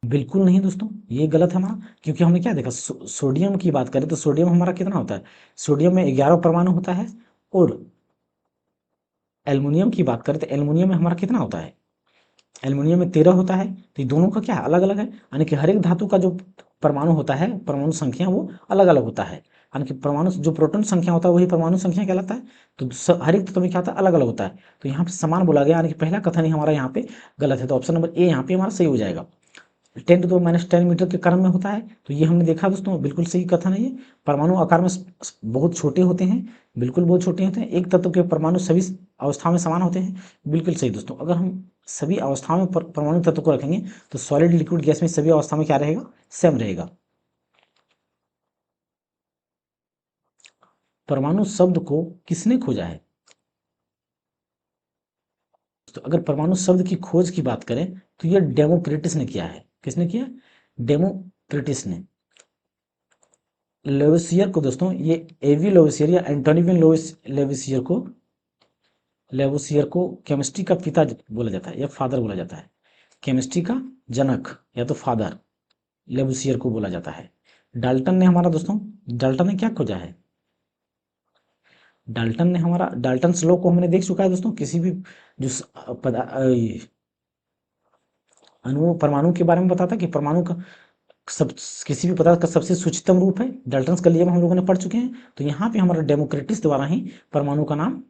बिल्कुल नहीं दोस्तों, ये गलत है हमारा, क्योंकि हमने क्या देखा, सोडियम की बात करें तो सोडियम हमारा कितना होता है, सोडियम में 11 परमाणु होता है। और एल्युमिनियम की बात करें तो एल्युमिनियम में हमारा कितना होता है, एल्युमिनियम में 13 होता है। तो ये दोनों का क्या है, अलग अलग है, यानी कि हर एक धातु का जो परमाणु होता है, परमाणु संख्या वो अलग अलग होता है, यानी कि परमाणु जो प्रोटॉन संख्या होता है वही परमाणु संख्या कहलाता है। तो हर एक तत्व में क्या होता है, अलग अलग होता है। तो यहाँ पे समान बोला गया, यानी कि पहला कथन ही हमारा यहाँ पे गलत है। तो ऑप्शन नंबर ए यहाँ पे हमारा सही हो जाएगा। 10⁻10 मीटर के क्रम में होता है, तो ये हमने देखा दोस्तों, बिल्कुल सही कथन है ये। परमाणु आकार में बहुत छोटे होते हैं, बिल्कुल बहुत छोटे होते हैं। एक तत्व के परमाणु सभी अवस्थाओं में समान होते हैं, बिल्कुल सही दोस्तों। अगर हम सभी अवस्थाओं में परमाणु तत्व को रखेंगे तो सॉलिड लिक्विड गैस में सभी अवस्था में क्या रहेगा, सेम रहेगा। परमाणु शब्द को किसने खोजा है, तो अगर परमाणु शब्द की खोज की बात करें तो ये डेमोक्रिटस ने किया है। किसने किया, डेमोक्रिटस ने। लेवसियर को दोस्तों, ये एवी लेवसियर या एंटोनियन लेवसियर को केमिस्ट्री का पिता बोला जाता है या फादर बोला जाता है, केमिस्ट्री का जनक या तो फादर लेवसियर को बोला जाता है। डाल्टन ने हमारा दोस्तों, डाल्टन ने क्या खोजा है, डाल्टन ने हमारा, डाल्टन लॉ को हमने देख चुका है दोस्तों, किसी भी जो अणु परमाणु के बारे में बताता है कि परमाणु का सब, किसी भी पदार्थ का सबसे सूक्ष्मतम रूप है, डाल्टन्स का नियम हम लोगों ने पढ़ चुके हैं। तो यहाँ पे हमारा डेमोक्रेटिस द्वारा ही परमाणु का नाम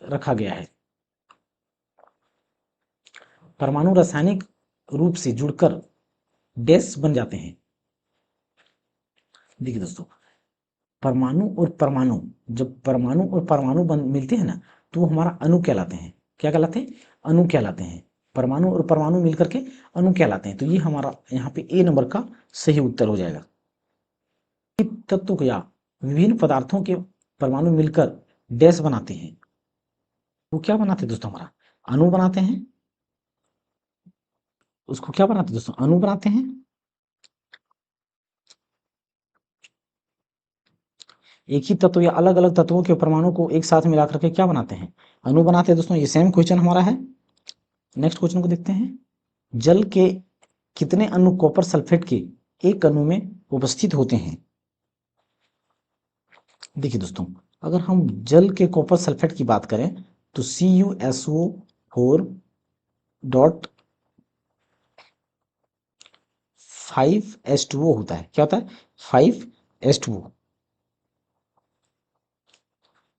रखा गया है। परमाणु रासायनिक रूप से जुड़कर डैश बन जाते हैं। देखिए दोस्तों, परमाणु और परमाणु, जब परमाणु और परमाणु मिलते हैं ना तो वो हमारा अणु कहलाते हैं। क्या कहलाते हैं, अणु कहलाते हैं। परमाणु और परमाणु मिलकर के अणु कहलाते हैं। तो ये हमारा यहाँ पे ए नंबर का सही उत्तर हो जाएगा। तत्व या विभिन्न पदार्थों के परमाणु मिलकर डैश बनाते हैं, वो क्या बनाते हैं दोस्तों, हमारा अणु बनाते हैं। उसको क्या बनाते हैं दोस्तों, अणु बनाते हैं। एक ही तत्व या अलग अलग तत्वों के परमाणु को एक साथ मिलाकर के क्या बनाते हैं, अणु बनाते हैं दोस्तों। ये सेम क्वेश्चन हमारा है। नेक्स्ट क्वेश्चन को देखते हैं, जल के कितने अणु कॉपर सल्फेट के एक अणु में उपस्थित होते हैं। देखिए दोस्तों, अगर हम जल के कॉपर सल्फेट की बात करें तो CuSO4 5H2O होता है। क्या होता है? 5H2O।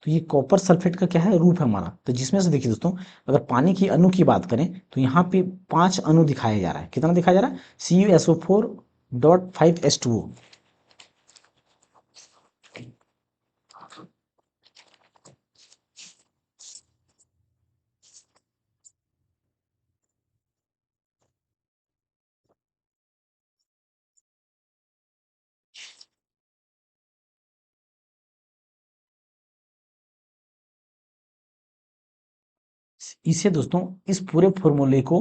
तो ये कॉपर सल्फेट का क्या है? रूप है हमारा। तो जिसमें से देखिए दोस्तों, अगर पानी की अणु की बात करें तो यहाँ पे 5 अणु दिखाया जा रहा है। कितना दिखाया जा रहा है? CuSO4.5H2O। इसे दोस्तों, इस पूरे फॉर्मूले को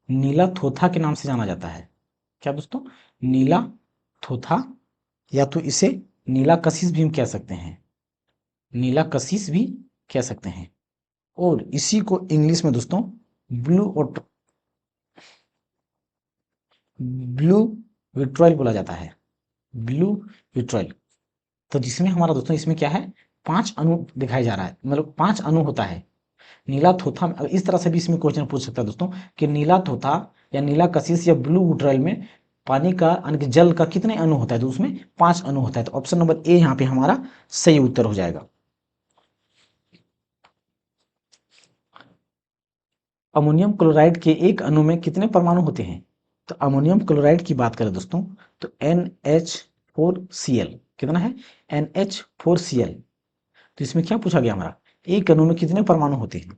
नीला थोथा के नाम से जाना जाता है। क्या दोस्तों? नीला थोथा, या तो इसे नीला कशिश भी हम कह सकते हैं। नीला कशिश भी कह सकते हैं। और इसी को इंग्लिश में दोस्तों ब्लू विट्रॉयल बोला जाता है। Blue vitriol. तो जिसमें हमारा दोस्तों, इसमें क्या है? 5 अणु दिखाया जा रहा है, मतलब 5 अणु होता है। नीला थोथा में इस तरह से भी इसमें क्वेश्चन पूछ सकता है दोस्तों कि नीला थोथा या नीला कशिश या ब्लू विट्रॉयल में पानी का यानी कि जल का कितने अणु होता है? तो उसमें 5 अणु होता है। तो ऑप्शन नंबर ए यहाँ पे हमारा सही उत्तर हो जाएगा। अमोनियम क्लोराइड के एक अणु में कितने परमाणु होते हैं? तो अमोनियम क्लोराइड की बात करें दोस्तों तो NH4Cl कितना है? NH4Cl। तो इसमें क्या पूछा गया हमारा? एक अणु में कितने परमाणु होते हैं?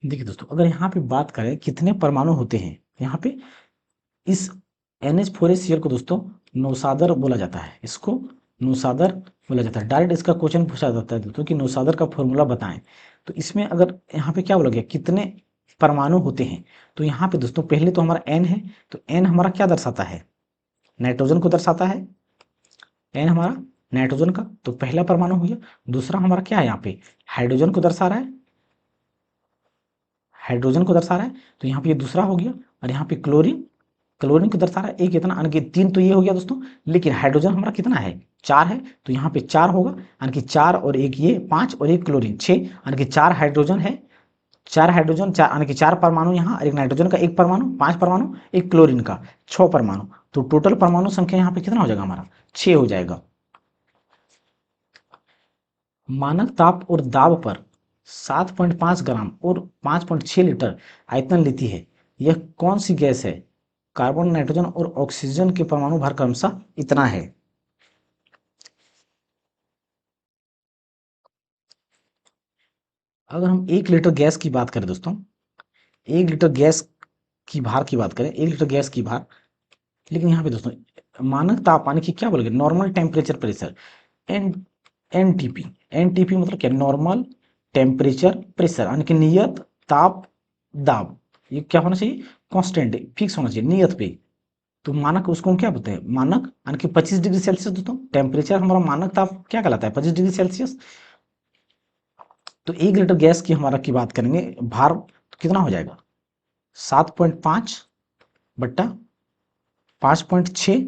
देखिए दोस्तों, अगर यहाँ पे बात करें कितने परमाणु होते हैं, यहाँ पे इस NH4Cl को दोस्तों नौसादर बोला जाता है। इसको नौसादर बोला जाता है। डायरेक्ट इसका क्वेश्चन पूछा जाता है दोस्तों कि नौसादर का फॉर्मूला बताएं। तो इसमें अगर यहाँ पे क्या बोला गया, कितने परमाणु होते हैं, तो यहाँ पे दोस्तों पहले तो हमारा N है। तो N हमारा क्या दर्शाता है? नाइट्रोजन को दर्शाता है। N हमारा नाइट्रोजन का तो पहला परमाणु हो गया। दूसरा हमारा क्या है? यहाँ पे हाइड्रोजन को दर्शा रहा है। हाइड्रोजन को दर्शा रहा है, तो यहाँ पे ये दूसरा हो गया। और यहाँ पे क्लोरीन, क्लोरीन को दर्शा रहा है। एक इतना यानी कि 3 तो ये हो गया दोस्तों। लेकिन हाइड्रोजन हमारा कितना है? 4 है। तो यहाँ पे 4 होगा, यानी कि 4 और एक ये 5 और एक क्लोरीन 6, यानी कि 4 हाइड्रोजन है। 4 हाइड्रोजन, 4 यानी कि 4 परमाणु यहाँ और एक नाइट्रोजन का 1 परमाणु, 5 परमाणु, एक क्लोरीन का 6 परमाणु। तो टोटल परमाणु संख्या यहाँ पे कितना हो जाएगा हमारा? 6 हो जाएगा। मानक ताप और दाब पर 7.5 ग्राम और 5.6 लीटर आयतन लेती है। यह कौन सी गैस है? कार्बन, नाइट्रोजन और ऑक्सीजन के परमाणु भार क्रमशः इतना है। अगर हम 1 लीटर गैस की बात करें दोस्तों, 1 लीटर गैस की भार की बात करें, 1 लीटर गैस की भार, लेकिन यहाँ पे दोस्तों मानक तापमान की क्या बोलेंगे? Normal temperature pressure, N NTP। NTP मतलब क्या? नॉर्मल टेम्परेचर प्रेशर, यानी कि नियत ताप दाब। ये क्या होना चाहिए? कांस्टेंट, फिक्स होना चाहिए नियत पे। तो मानक उसको हम क्या बोलते हैं? मानक यानी कि 25 डिग्री सेल्सियस दोस्तों। टेम्परेचर हमारा मानक ताप क्या कहलाता है? 25 डिग्री सेल्सियस। तो 1 लीटर गैस की हमारा की बात करेंगे, भार तो कितना हो जाएगा? 7.5 बट्टा 5.6,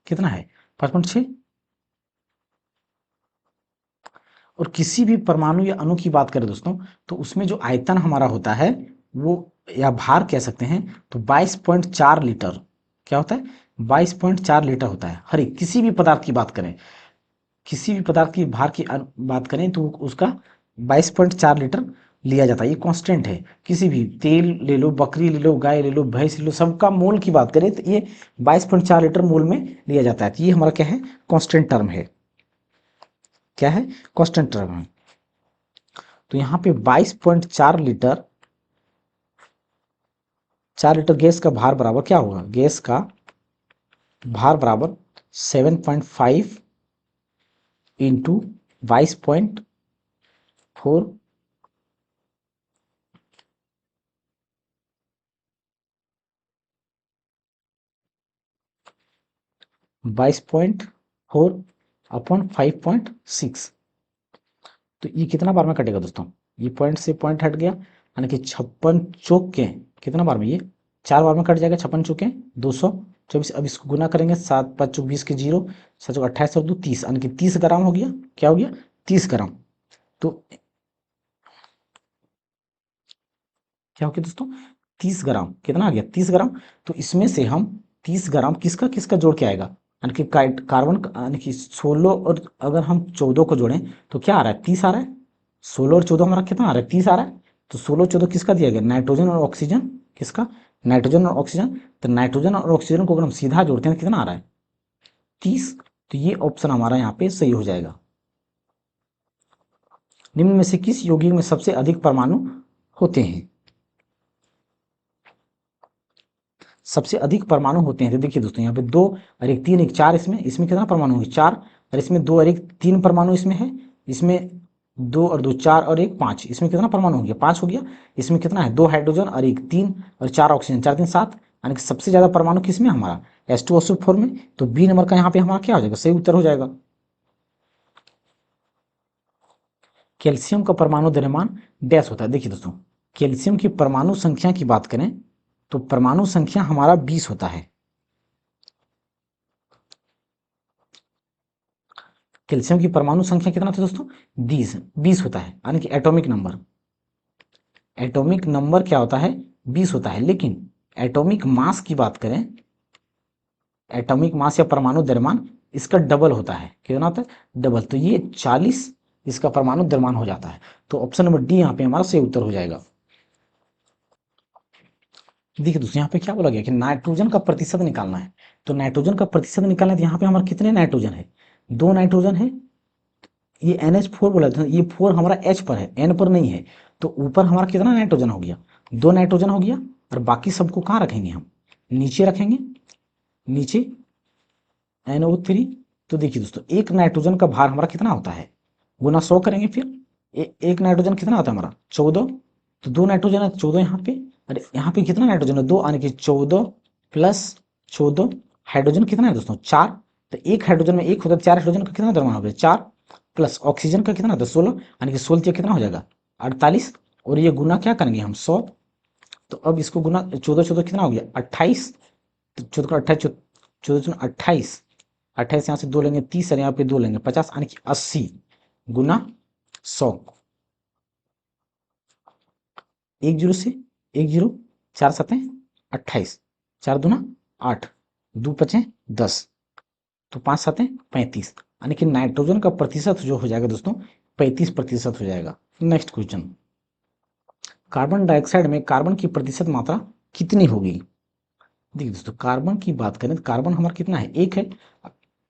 कितना है? 5.6। और किसी भी परमाणु या अणु की बात करें दोस्तों तो उसमें जो आयतन हमारा होता है वो, या भार कह सकते हैं, तो 22.4 लीटर। क्या होता है? 22.4 लीटर होता है। हर एक किसी भी पदार्थ की बात करें, किसी भी पदार्थ की भार की बात करें तो उसका 22.4 लीटर लिया जाता है। ये कांस्टेंट है। किसी भी तेल ले लो, बकरी ले लो, गाय ले लो, भैंस ले लो, सबका मोल की बात करें तो ये 22.4 लीटर मोल में लिया जाता है। तो ये हमारा क्या है? कांस्टेंट टर्म है। क्या है? कांस्टेंट टर्म है। तो यहाँ पे 22.4 लीटर, 4 लीटर गैस का भार बराबर क्या होगा? गैस का भार बराबर 7.5 इंटू 22.4, 22.4 अपॉन 5.6। तो ये कितना बार में कटेगा दोस्तों? ये पॉइंट से पॉइंट हट गया, यानी कि 56 चौक के कितना बार में? ये 4 बार में कट जाएगा। 56 चौके 200, 24। अब इसको गुना करेंगे, 7 5 चौक 20 के 0, 7 चौक 28 और 2 30, यानी कि 30 ग्राम हो गया। क्या हो गया? 30 ग्राम। तो क्या हो गया दोस्तों? 30 ग्राम। कितना आ गया? 30 ग्राम। तो इसमें से हम 30 ग्राम किसका किसका जोड़ के आएगा, यानी कि कार्बन यानी कि 16, और अगर हम 14 को जोड़ें तो क्या आ रहा है? 30 आ रहा है। 16 और 14 हमारा कितना आ रहा है? 30 आ रहा है। तो 16 14 किसका दिया गया? नाइट्रोजन और ऑक्सीजन। किसका? नाइट्रोजन और ऑक्सीजन। तो नाइट्रोजन और ऑक्सीजन को अगर हम सीधा जोड़ते हैं तो कितना आ रहा है? 30। तो ये ऑप्शन हमारा यहाँ पे सही हो जाएगा। निम्न में से किस यौगिक में सबसे अधिक परमाणु होते हैं? सबसे अधिक परमाणु होते हैं तो देखिए दोस्तों, यहाँ पे 2 और 1 3 1 4, इसमें कितना परमाणु है? 4। और इसमें 2 और 1 3 परमाणु इसमें है। इसमें 2 और 2 4 और 1 5, इसमें कितना परमाणु हो गया? 5 हो गया। इसमें कितना है? 2 हाइड्रोजन और 1 3 और 4 ऑक्सीजन, 4 3 7, यानी कि सबसे ज्यादा परमाणु किसमें? हमारा H2SO4 में। तो बी नंबर का यहाँ पे हमारा क्या हो जाएगा? सही उत्तर हो जाएगा। कैल्शियम का परमाणु द्रव्यमान डैश होता है। देखिए दोस्तों, कैल्शियम की परमाणु संख्या की बात करें तो परमाणु संख्या हमारा 20 होता है। कैल्शियम की परमाणु संख्या कितना था दोस्तों? 20 होता है, यानी कि एटॉमिक नंबर। एटॉमिक नंबर क्या होता है? 20 होता है। लेकिन एटॉमिक मास की बात करें, एटॉमिक मास या परमाणु द्रव्यमान इसका डबल होता है। कितना होता है? डबल। तो ये 40 इसका परमाणु द्रव्यमान हो जाता है। तो ऑप्शन नंबर डी यहाँ पे हमारा सही उत्तर हो जाएगा। देखिए दोस्तों, यहाँ पे क्या बोला गया कि नाइट्रोजन का प्रतिशत निकालना है। तो नाइट्रोजन का प्रतिशत निकालना है, तो यहाँ पे हमारे कितने नाइट्रोजन है? 2 नाइट्रोजन है। ये NH4 बोला था, ये 4 हमारा H पर है, N पर नहीं है। तो ऊपर हमारा कितना नाइट्रोजन हो गया? 2 नाइट्रोजन हो गया। और बाकी सबको कहाँ रखेंगे हम? नीचे रखेंगे। नीचे NO3। तो देखिए दोस्तों, एक नाइट्रोजन का भार हमारा कितना होता है? गुना 100 करेंगे फिर। एक नाइट्रोजन कितना होता है हमारा? 14। तो 2 नाइट्रोजन है, 14 यहाँ पे। अरे यहाँ पे कितना नाइट्रोजन है? 2, यानी कि 14 प्लस 14। हाइड्रोजन कितना है दोस्तों? 4। तो एक हाइड्रोजन में एक होता है, 4 हाइड्रोजन का कितना द्रव्यमान हो गया? 4। प्लस ऑक्सीजन का कितना होता है? 16, यानी कि 16 कितना हो जाएगा? 48। और ये गुना क्या करेंगे हम? 100। तो अब इसको गुना 14 14 कितना हो गया? 28। तो 14 का 28, 14 28, 28 यहाँ से 2 लेंगे 30, और यहाँ पे 2 लेंगे 50, यानी कि 80 गुना 100। 1 जीरो से 1 जीरो, 4 7 28, 4 दूना 8, 2 5 10, तो 5 7 35, यानी कि नाइट्रोजन का प्रतिशत जो हो जाएगा दोस्तों 35% हो जाएगा। नेक्स्ट क्वेश्चन, कार्बन डाइऑक्साइड में कार्बन की प्रतिशत मात्रा कितनी होगी? देखिए दोस्तों, कार्बन की बात करें तो कार्बन हमारा कितना है? 1 है।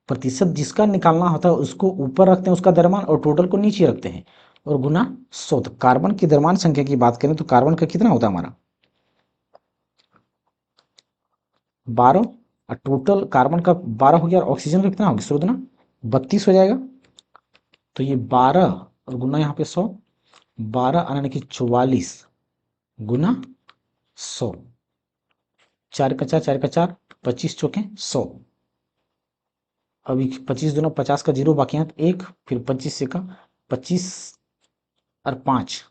प्रतिशत जिसका निकालना होता है उसको ऊपर रखते हैं उसका द्रव्यमान, और टोटल को नीचे रखते हैं, और गुना 100। तो कार्बन की द्रव्यमान संख्या की बात करें तो कार्बन का कितना होता है हमारा? 12। और टोटल कार्बन का 12 हो गया, और ऑक्सीजन का कितना हो गया? 16 दुना 32 हो जाएगा। तो ये 12 और गुना यहाँ पे 100, 12 यानी कि 44 गुना 100। 4 का 4, 4 का 4, 25 चौके 100। अभी 25 दूना 50 का 0 बाकी है, तो 1, फिर 25 से का 25 और 5,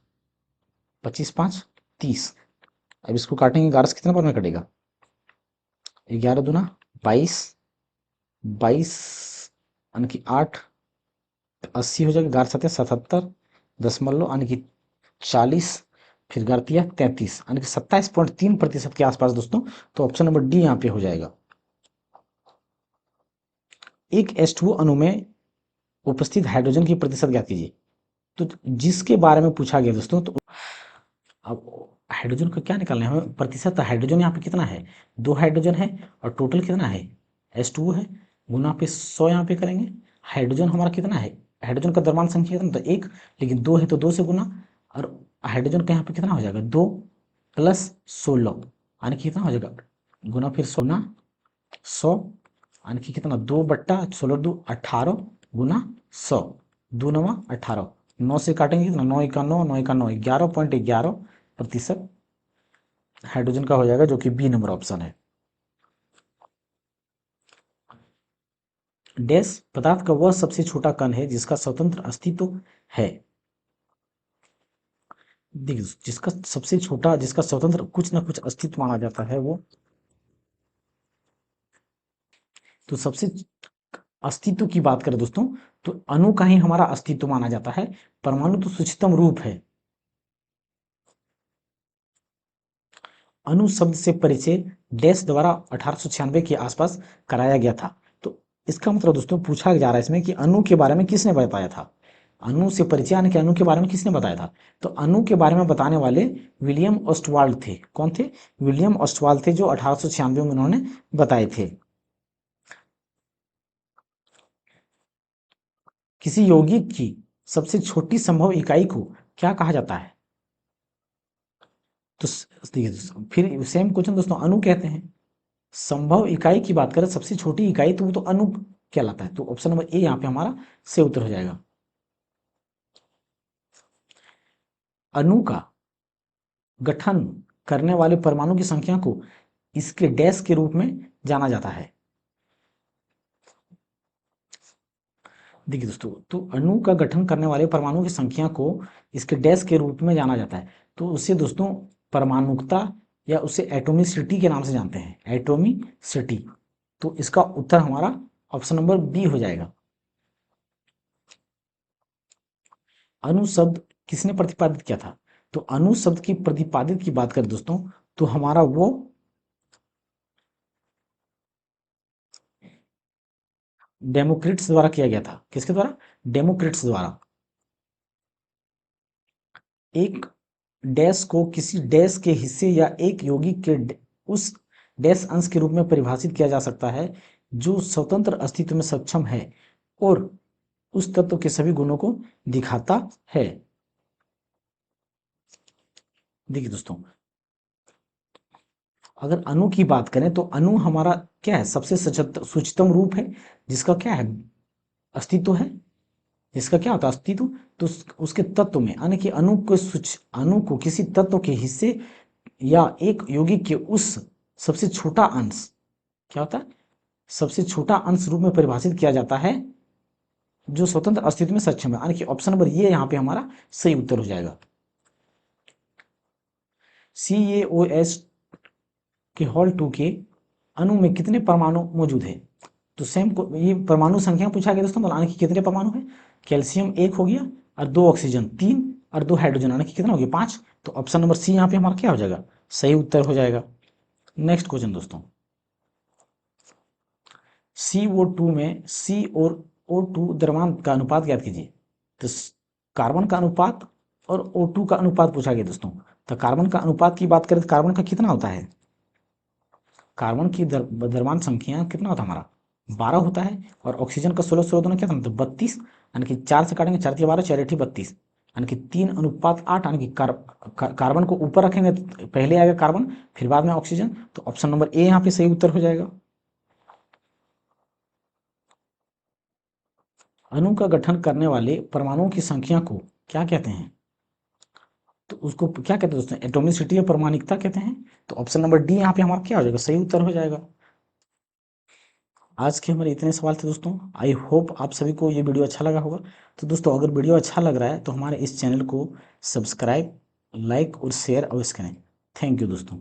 25 5 30। अब इसको काटेंगे, 11 से कितना बार में कटेगा? 11 दूना 22, 22 यानी कि 8, 80 हो जाएगा। 11 7 77 दशमलव यानी कि 40, फिर 11 33, यानी कि 27.3% के आसपास दोस्तों। तो ऑप्शन नंबर डी यहाँ पे हो जाएगा। एक H2O अणु में उपस्थित हाइड्रोजन की प्रतिशत ज्ञात कीजिए। तो जिसके बारे में पूछा गया दोस्तों, तो अब हाइड्रोजन का क्या निकालना है हमें? प्रतिशत। हाइड्रोजन यहाँ पे कितना है? 2 हाइड्रोजन है, और टोटल कितना है? H2O है। गुना पे 100 यहाँ पे करेंगे। हाइड्रोजन हमारा कितना है? हाइड्रोजन का द्रव्यमान संख्या कितना था? 1। लेकिन 2 है तो 2 से गुना, और हाइड्रोजन का यहाँ पे कितना हो जाएगा? 2 प्लस 16, यानी कि कितना हो जाएगा? गुना फिर 16 100, यानी कि कितना? 2 बट्टा 16 2 18 गुना 100, 2 9 18, 9 से काटेंगे कितना? 9 1 9, 9 1 9, 11.11% हाइड्रोजन का हो जाएगा, जो कि बी नंबर ऑप्शन है। डैश पदार्थ का वह सबसे छोटा कण है जिसका स्वतंत्र अस्तित्व है। देखिए, जिसका सबसे छोटा, जिसका स्वतंत्र कुछ ना कुछ अस्तित्व माना जाता है, वो तो सबसे अस्तित्व की बात करें दोस्तों, तो अणु का ही हमारा अस्तित्व माना जाता है। परमाणु तो सूक्ष्मतम रूप है। अणु शब्द से परिचय डैश द्वारा 1896 के आसपास कराया गया था। तो इसका मतलब दोस्तों पूछा जा रहा है इसमें कि अणु के बारे में किसने बताया था। अणु से परिचय यानी कि अणु के बारे में किसने बताया था। तो अणु के बारे में बताने वाले विलियम ऑस्टवाल्ड थे। कौन थे? विलियम ऑस्टवाल्ड थे, जो 1896 में उन्होंने बताए थे। किसी यौगिक की सबसे छोटी संभव इकाई को क्या कहा जाता है? तो देखिए फिर सेम क्वेश्चन दोस्तों, अणु कहते हैं। संभव इकाई की बात करें, सबसे छोटी इकाई, तो वो तो अणु कहलाता है। तो ऑप्शन नंबर ए यहाँ पे हमारा सही उत्तर हो जाएगा। अणु का गठन करने वाले परमाणु की संख्या को इसके डैश के रूप में जाना जाता है। देखिए दोस्तों, तो अणु का गठन करने वाले परमाणु की संख्या को इसके डैश के रूप में जाना जाता है। तो उसे दोस्तों परमाणुकता या उसे एटॉमिसिटी के नाम से जानते हैं, एटॉमिसिटी। तो इसका उत्तर हमारा ऑप्शन नंबर बी हो जाएगा। अणु शब्द किसने प्रतिपादित किया था? तो अणु शब्द की प्रतिपादित की बात करें दोस्तों, तो हमारा वो डेमोक्रिट्स द्वारा किया गया था। किसके द्वारा? डेमोक्रिट्स द्वारा। एक डैश को किसी डैश के हिस्से या एक यौगिक के उस डैश अंश के रूप में परिभाषित किया जा सकता है जो स्वतंत्र अस्तित्व में सक्षम है और उस तत्व के सभी गुणों को दिखाता है। देखिए दोस्तों, अगर अणु की बात करें तो अणु हमारा क्या है? सबसे सूक्ष्मतम रूप है, जिसका क्या है? अस्तित्व है। इसका क्या होता है? अस्तित्व। तो उसके तत्व में यानी कि अणु को किसी तत्व के हिस्से या एक यौगिक के उस सबसे छोटा अंश, क्या होता है? सबसे छोटा अंश रूप में परिभाषित किया जाता है जो स्वतंत्र अस्तित्व में सक्षम है। यानी कि ऑप्शन नंबर ये यहाँ पे हमारा सही उत्तर हो जाएगा। CaOH के हॉल 2 के अणु में कितने परमाणु मौजूद है? तो सेम ये परमाणु संख्या पूछा गया दोस्तों, यानी कि कितने परमाणु है? कैल्शियम 1 हो गया और 2 ऑक्सीजन 3 और 2 हाइड्रोजन, यानी कि कितना हो गया? 5। तो ऑप्शन नंबर सी यहाँ पे हमारा क्या हो जाएगा? सही उत्तर हो जाएगा। नेक्स्ट क्वेश्चन दोस्तों, CO2 में C और O2 द्रव्यमान का अनुपात ज्ञात कीजिए। तो कार्बन का अनुपात और O2 का अनुपात पूछा गया दोस्तों। तो कार्बन का अनुपात की बात करें तो कार्बन का कितना होता है? कार्बन की द्रव्यमान संख्या कितना होता है हमारा? 12 होता है। और ऑक्सीजन का 16 दोनों क्या था? मतलब 32, यानी कि 4 से काटेंगे, 4 12, 4 8 32, यानी कि 3:8, यानी कि कार्बन को ऊपर रखेंगे तो पहले आएगा कार्बन, फिर बाद में ऑक्सीजन। तो ऑप्शन नंबर ए यहाँ पे सही उत्तर हो जाएगा। अणु का गठन करने वाले परमाणुओं की संख्या को क्या कहते हैं? तो उसको क्या कहते हैं दोस्तों? एटॉमिसिटी या परमाणुकता कहते हैं। तो ऑप्शन नंबर डी यहाँ पे हमारा क्या हो जाएगा? सही उत्तर हो जाएगा। आज के हमारे इतने सवाल थे दोस्तों। आई होप आप सभी को ये वीडियो अच्छा लगा होगा। तो दोस्तों अगर वीडियो अच्छा लग रहा है तो हमारे इस चैनल को सब्सक्राइब, लाइक और शेयर अवश्य करें। थैंक यू दोस्तों।